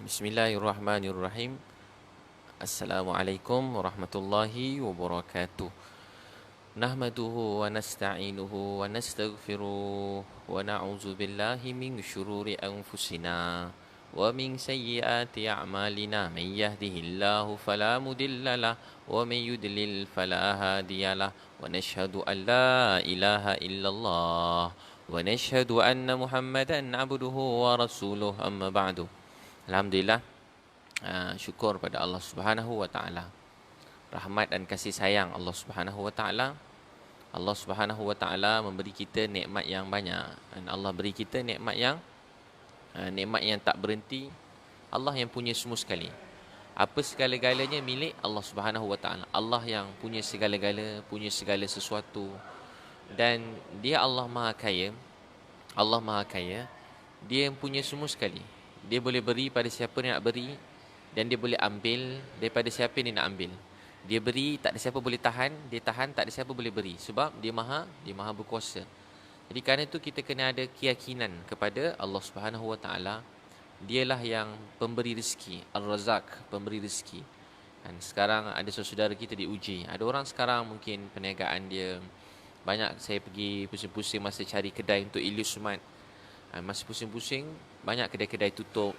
Bismillahirrahmanirrahim. Assalamualaikum warahmatullahi wabarakatuh. Nahmaduhu wa nasta'inuhu wa nastaghfiruh wa na'udzu billahi min syururi anfusina wa min sayyiati a'malina. Man yahdihillahu fala mudhillalah wa man yudlil fala hadiyalah. Wa nashhadu an la ilaha illallah wa nashhadu anna Muhammadan abduhu wa rasuluh. Amma ba'du. Alhamdulillah, syukur pada Allah Subhanahu wa taala. Rahmat dan kasih sayang Allah Subhanahu wa taala. Allah Subhanahu wa taala memberi kita nikmat yang banyak, dan Allah beri kita nikmat yang tak berhenti. Allah yang punya semua sekali. Apa segala-galanya milik Allah Subhanahu wa taala. Allah yang punya segala-gala, punya segala sesuatu, dan dia Allah Maha Kaya. Allah Maha Kaya. Dia yang punya semua sekali. Dia boleh beri pada siapa dia nak beri, dan dia boleh ambil daripada siapa dia nak ambil. Dia beri, tak ada siapa boleh tahan. Dia tahan, tak ada siapa boleh beri. Sebab dia maha berkuasa. Jadi kerana itu kita kena ada keyakinan kepada Allah Subhanahu wa taala. Dialah yang pemberi rezeki, Ar-Razak, pemberi rezeki. Dan sekarang ada saudara kita diuji. Ada orang sekarang mungkin perniagaan dia banyak. Saya pergi pusing-pusing masa cari kedai untuk Ilyus Sumat. Masih pusing-pusing, banyak kedai-kedai tutup.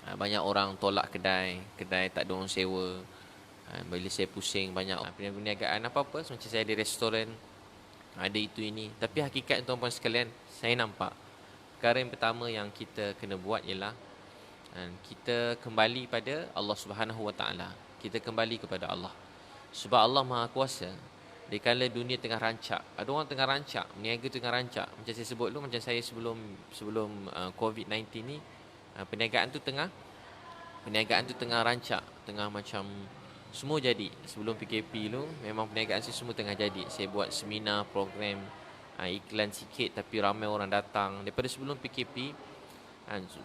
Banyak orang tolak kedai tak ada orang sewa. Bila saya pusing, banyak perniagaan apa-apa. Macam saya di restoran, ada itu ini. Tapi hakikat tuan-tuan sekalian, saya nampak perkara yang pertama yang kita kena buat ialah kita kembali pada Allah Subhanahu wa taala. Kita kembali kepada Allah. Sebab Allah Maha Kuasa. Di kala dunia tengah rancak, ada orang tengah rancak, peniaga tengah rancak. Macam saya sebut dulu, macam saya sebelum COVID-19 ni, perniagaan tu tengah rancak, tengah macam semua jadi. Sebelum PKP tu memang perniagaan saya semua tengah jadi. Saya buat seminar, program, iklan sikit tapi ramai orang datang daripada sebelum PKP.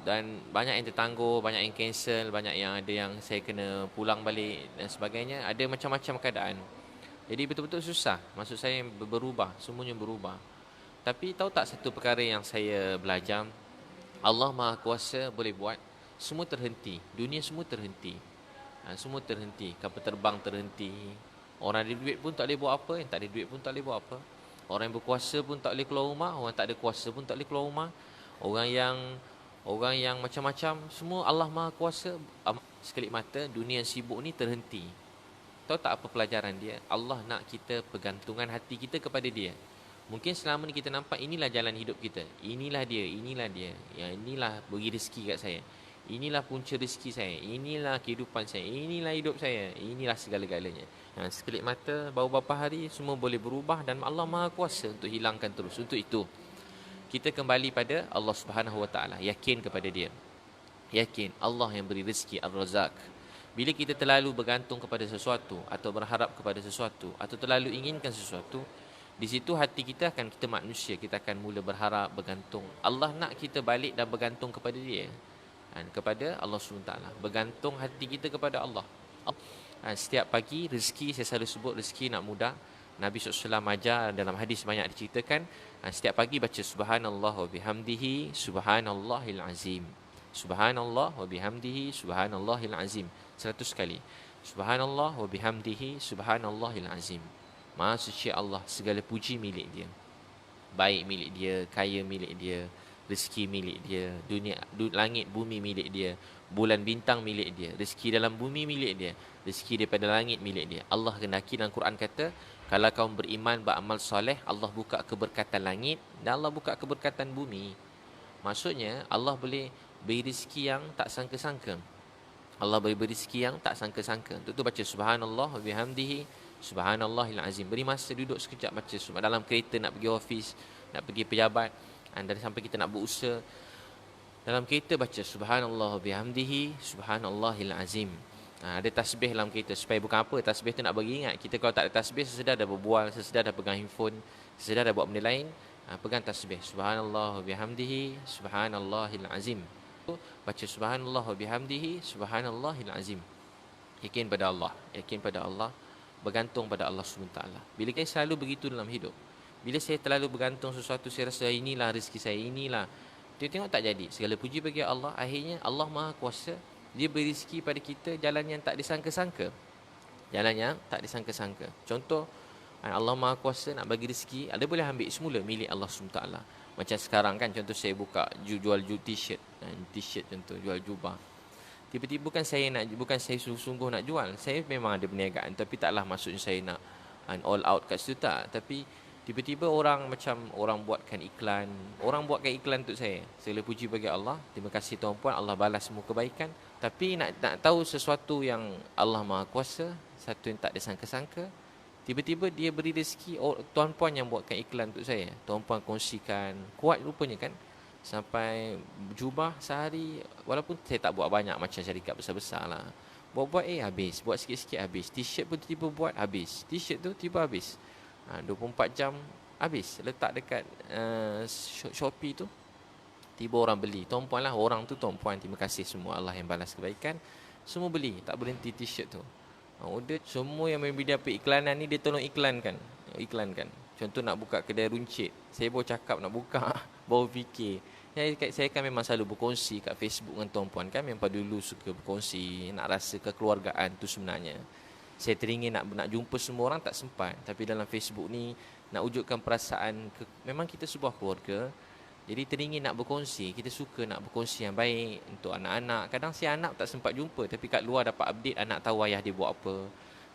Dan banyak yang tertangguh, banyak yang cancel, banyak yang ada yang saya kena pulang balik dan sebagainya. Ada macam-macam keadaan. Jadi betul-betul susah. Maksud saya berubah, semuanya berubah. Tapi tahu tak satu perkara yang saya belajar? Allah Maha Kuasa boleh buat semua terhenti. Dunia semua terhenti. Semua terhenti. Kapal terbang terhenti. Orang ada duit pun tak boleh buat apa. Yang tak ada duit pun tak boleh buat apa. Orang yang berkuasa pun tak boleh keluar rumah. Orang tak ada kuasa pun tak boleh keluar rumah. Orang yang macam-macam, semua Allah Maha Kuasa. Sekelip mata dunia yang sibuk ni terhenti. Tahu tak apa pelajaran dia? Allah nak kita pergantungan hati kita kepada dia. Mungkin selama ni kita nampak inilah jalan hidup kita. Inilah dia. Ya, inilah bagi rezeki kat saya. Inilah punca rezeki saya. Inilah kehidupan saya. Inilah hidup saya. Inilah segala-galanya. Sekelip mata, baru beberapa hari semua boleh berubah, dan Allah Maha Kuasa untuk hilangkan terus. Untuk itu, kita kembali pada Allah Subhanahu wa taala. Yakin kepada dia. Yakin Allah yang beri rezeki, Ar-Razak. Bila kita terlalu bergantung kepada sesuatu, atau berharap kepada sesuatu, atau terlalu inginkan sesuatu, di situ hati kita manusia, kita akan mula berharap, bergantung. Allah nak kita balik dan bergantung kepada dia, kepada Allah SWT. Bergantung hati kita kepada Allah. Setiap pagi, rezeki, saya selalu sebut rezeki nak mudah. Nabi SAW ajar, dalam hadis banyak diceritakan, setiap pagi baca Subhanallah wa bihamdihi Subhanallahil azim. Subhanallah wa bihamdihi Subhanallahil azim. 100 kali. Subhanallah wa bihamdihi Subhanallahil azim. Maha suci Allah, segala puji milik dia. Baik milik dia, kaya milik dia, rezeki milik dia, dunia, langit, bumi milik dia, bulan bintang milik dia, rezeki dalam bumi milik dia, rezeki daripada langit milik dia. Allah kendaki dalam Quran kata, kalau kamu beriman, beramal soleh, Allah buka keberkatan langit dan Allah buka keberkatan bumi. Maksudnya Allah boleh beri rezeki yang tak sangka-sangka. Allah beri rezeki yang tak sangka-sangka. Untuk tu baca Subhanallah wa bihamdihi Subhanallahil azim. Beri masa duduk sekejap baca. Dalam kereta nak pergi office, nak pergi pejabat, dan sampai kita nak berusaha, dalam kereta baca Subhanallah wa bihamdihi Subhanallahil azim. Ada tasbih dalam kereta. Supaya bukan apa, tasbih tu nak bagi ingat. Kita kalau tak ada tasbih, sesedar dah berbual, sesedar dah pegang handphone, sesedar dah buat benda lain, pegang tasbih. Subhanallah wa bihamdihi Subhanallahil azim. Baca Subhanallah wa bihamdihi Subhanallahil azim. Yakin pada Allah. Yakin pada Allah. Bergantung pada Allah SWT. Bila saya selalu begitu dalam hidup. Bila saya terlalu bergantung sesuatu, saya rasa inilah rezeki saya, inilah Tengok tak jadi. Segala puji bagi Allah. Akhirnya Allah Maha Kuasa, dia beri rezeki pada kita jalan yang tak disangka-sangka. Jalan yang tak disangka-sangka. Contoh, Allah Maha Kuasa nak bagi rezeki, ada boleh ambil semula milik Allah SWT. Macam sekarang kan, contoh saya buka jual t-shirt. T-shirt contoh, jual jubah. Tiba-tiba bukan saya sungguh-sungguh nak jual. Saya memang ada perniagaan, tapi taklah maksudnya saya nak all out kat situ, tak. Tapi tiba-tiba orang buatkan iklan. Orang buatkan iklan untuk saya. Segala puji bagi Allah. Terima kasih tuan-puan, Allah balas semua kebaikan. Tapi nak tahu sesuatu yang Allah Maha Kuasa, satu yang tak disangka-sangka, tiba-tiba dia beri rezeki tuan-puan yang buatkan iklan untuk saya. Tuan-puan kongsikan, kuat rupanya kan. Sampai jubah sehari, walaupun saya tak buat banyak macam syarikat besar-besar lah. Buat habis. Buat sikit-sikit habis. T-shirt pun tiba buat habis. T-shirt tu tiba habis. 24 jam habis. Letak dekat Shopee tu, tiba orang beli. Tuan-puan lah, orang tu tuan-puan. Terima kasih semua, Allah yang balas kebaikan. Semua beli, tak berhenti t-shirt tu. Order semua yang membeli dapat iklanan ni, dia tolong iklankan. Contoh nak buka kedai runcit, saya baru cakap nak buka, baru fikir. Saya kan memang selalu berkongsi kat Facebook dengan tuan-puan kan. Memang dulu suka berkongsi, nak rasa kekeluargaan tu sebenarnya. Saya teringin nak jumpa semua orang, tak sempat. Tapi dalam Facebook ni, nak wujudkan perasaan memang kita sebuah keluarga. Jadi teringin nak berkongsi. Kita suka nak berkongsi yang baik untuk anak-anak. Kadang si anak tak sempat jumpa, tapi kat luar dapat update, anak tahu ayah dia buat apa.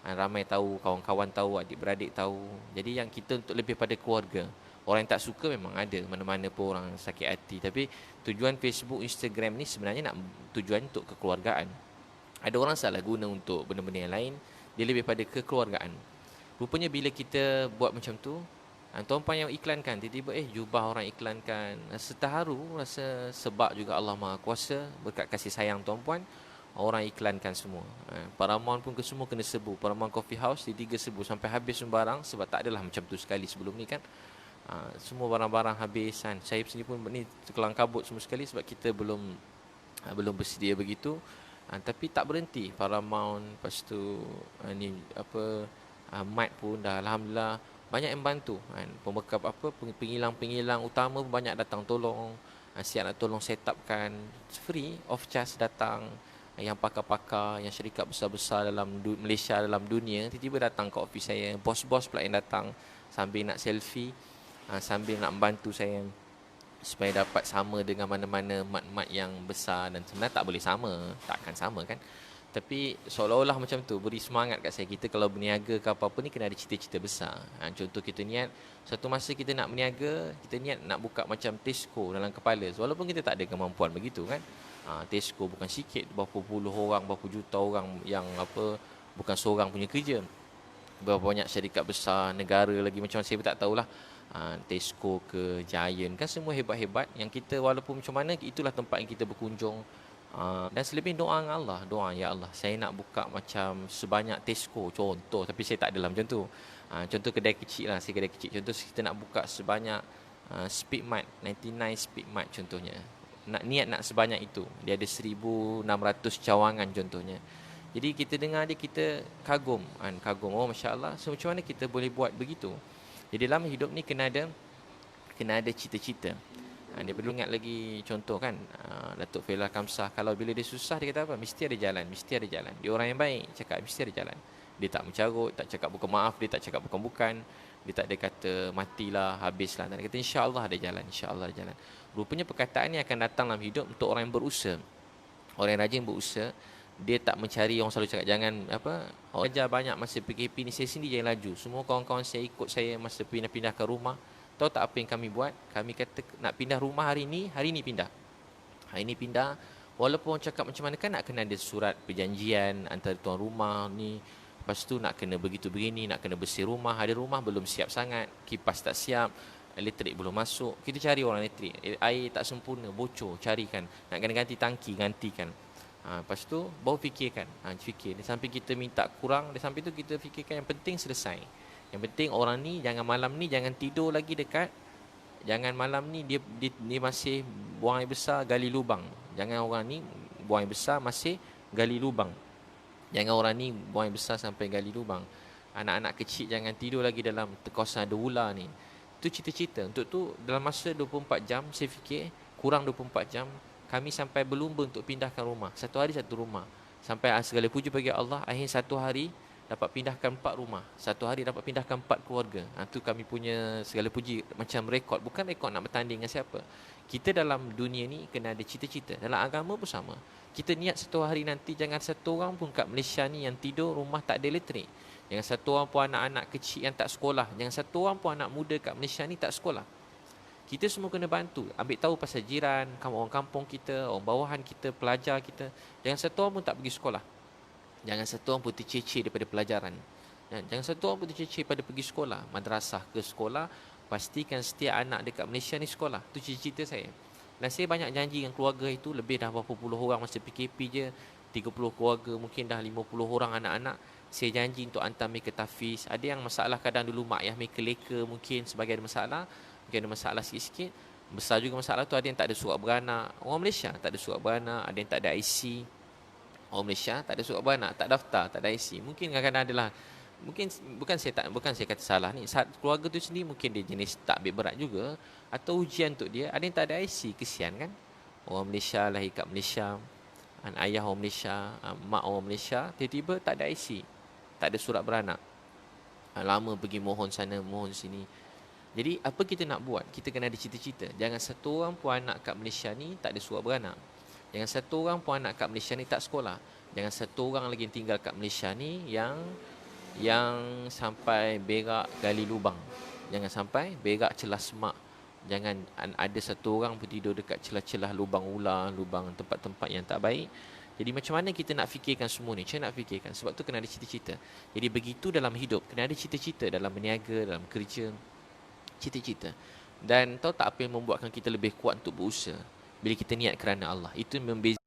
Ramai tahu, kawan-kawan tahu, adik-beradik tahu. Jadi yang kita untuk lebih pada keluarga. Orang yang tak suka memang ada, mana-mana pun orang sakit hati. Tapi tujuan Facebook, Instagram ni sebenarnya nak tujuan untuk kekeluargaan. Ada orang salah guna untuk benda-benda yang lain. Dia lebih pada kekeluargaan. Rupanya bila kita buat macam tu, tuan-puan yang iklankan, tiba-tiba jubah orang iklankan, rasa terharu, rasa sebab juga Allah Maha Kuasa, berkat kasih sayang tuan-puan, orang iklankan semua. Paramount pun semua kena serbu. Paramount Coffee House di 3 serbu sampai habis sembarang. Sebab tak adalah macam tu sekali sebelum ni kan. Semua barang-barang habis kan. Saya sendiri pun ni kelang kabut semua sekali sebab kita belum bersedia begitu. Tapi tak berhenti. Paramount, lepas tu Mat pun dah alhamdulillah banyak yang bantu kan. Pembekap pengilang-pengilang utama pun banyak datang tolong. Siap nak tolong set upkan, free of charge datang. Yang pakar-pakar, yang syarikat besar-besar dalam Malaysia, dalam dunia, tiba-tiba datang ke ofis saya. Bos-bos pula yang datang sambil nak selfie, sambil nak membantu saya supaya dapat sama dengan mana-mana mat-mat yang besar. Dan sebenarnya tak boleh sama, takkan sama kan. Tapi seolah-olah macam tu, beri semangat kat saya. Kita kalau berniaga ke apa-apa ni, kena ada cita-cita besar. Contoh kita niat, satu masa kita nak berniaga, kita niat nak buka macam Tesco dalam kepala. Walaupun kita tak ada kemampuan begitu kan. Tesco bukan sikit, berapa puluh orang, berapa juta orang yang bukan seorang punya kerja. Berapa banyak syarikat besar, negara lagi macam saya pun tak tahulah. Tesco ke Giant kan, semua hebat-hebat. Yang kita walaupun macam mana, itulah tempat yang kita berkunjung. Dan selebih doa dengan Allah. Doa, ya Allah, saya nak buka macam sebanyak Tesco contoh. Tapi saya tak adalah macam tu. Contoh kedai kecil lah, saya kedai kecil. Contoh kita nak buka sebanyak Speedmart, 99 Speedmart contohnya. Niat nak sebanyak itu. Dia ada 1,600 cawangan contohnya. Jadi kita dengar dia, kita kagum. Oh Masya Allah. So macam mana kita boleh buat begitu? Jadi dalam hidup ni kena ada cita-cita. Dia perlu ingat lagi contoh kan, Datuk Failah Kamsah, kalau bila dia susah dia kata apa? Mesti ada jalan. Dia orang yang baik, cakap mesti ada jalan. Dia tak mencarut, tak cakap bukan maaf, dia tak cakap bukan-bukan. Dia tak ada kata matilah, habislah. Dia kata insya-Allah ada jalan. Rupanya perkataan ni akan datang dalam hidup untuk orang yang berusaha. Orang yang rajin berusaha. Dia tak mencari, orang selalu cakap jangan orang ajar banyak masa PKP ni, saya sendiri yang laju. Semua kawan-kawan saya ikut saya masa pindah-pindah ke rumah. Tahu tak apa yang kami buat? Kami kata nak pindah rumah hari ni pindah. Hari ni pindah. Walaupun orang cakap macam mana kan, nak kena ada surat perjanjian antara tuan rumah ni. Lepas tu nak kena begitu begini, nak kena bersih rumah. Ada rumah belum siap sangat, kipas tak siap, elektrik belum masuk. Kita cari orang elektrik. Air tak sempurna, bocor, carikan. Nak kena ganti tangki, gantikan. Lepas tu baru fikirkan. Fikir. Sampai kita minta kurang, sampai tu kita fikirkan yang penting selesai. Yang penting orang ni jangan malam ni jangan tidur lagi dekat. Jangan malam ni dia masih buang air besar, gali lubang. Jangan orang ni buang air besar masih gali lubang. Jangan orang ni buang air besar sampai gali lubang. Anak-anak kecil jangan tidur lagi dalam kawasan ada ular ni. Itu cita-cita. Untuk tu dalam masa 24 jam saya fikir kurang 24 jam, kami sampai berlumba untuk pindahkan rumah. Satu hari satu rumah. Sampai segala puji bagi Allah, akhir satu hari dapat pindahkan 4 rumah. Satu hari dapat pindahkan 4 keluarga. Tu kami punya segala puji macam rekod. Bukan rekod nak bertanding dengan siapa. Kita dalam dunia ni kena ada cita-cita. Dalam agama pun sama. Kita niat satu hari nanti jangan satu orang pun kat Malaysia ni yang tidur rumah tak ada elektrik. Jangan satu orang pun anak-anak kecil yang tak sekolah. Jangan satu orang pun anak muda kat Malaysia ni tak sekolah. Kita semua kena bantu. Ambil tahu pasal jiran, orang kampung kita, orang bawahan kita, pelajar kita. Jangan satu orang pun tak pergi sekolah. Jangan satu orang pun terceceh daripada pelajaran. Jangan satu orang pun terceceh pada pergi sekolah. Madrasah ke sekolah. Pastikan setiap anak dekat Malaysia ni sekolah. Itu cita-cita saya. Dan saya banyak janji dengan keluarga itu. Lebih dah berapa puluh orang masa PKP je. 30 keluarga, mungkin dah 50 orang anak-anak. Saya janji untuk hantar mereka tahfiz. Ada yang masalah kadang dulu mak ayah mereka leka mungkin sebagai ada masalah. Mungkin ada masalah sikit-sikit. Besar juga masalah tu, ada yang tak ada surat beranak. Orang Malaysia tak ada surat beranak, ada yang tak ada IC. Orang Malaysia tak ada surat beranak, tak daftar, tak ada IC. Mungkin kadang-kadang adalah, mungkin bukan saya kata salah ni. Keluarga tu sendiri mungkin dia jenis tak ambil berat juga, atau ujian untuk dia. Ada yang tak ada IC, kesian kan. Orang Malaysia lahir kat Malaysia, ayah orang Malaysia, mak orang Malaysia, tiba-tiba tak ada IC, tak ada surat beranak. Lama pergi mohon sana, mohon sini. Jadi apa kita nak buat? Kita kena ada cita-cita. Jangan satu orang pun anak kat Malaysia ni tak ada surat beranak. Jangan satu orang pun anak kat Malaysia ni tak sekolah. Jangan satu orang lagi yang tinggal kat Malaysia ni yang sampai berak gali lubang. Jangan sampai berak celah semak. Jangan ada satu orang pun tidur dekat celah-celah lubang ular, lubang tempat-tempat yang tak baik. Jadi macam mana kita nak fikirkan semua ni? Saya nak fikirkan. Sebab tu kena ada cita-cita. Jadi begitu dalam hidup. Kena ada cita-cita dalam berniaga, dalam kerja. Cita-cita. Dan tahu tak apa yang membuatkan kita lebih kuat untuk berusaha? Bila kita niat kerana Allah. Itu membeza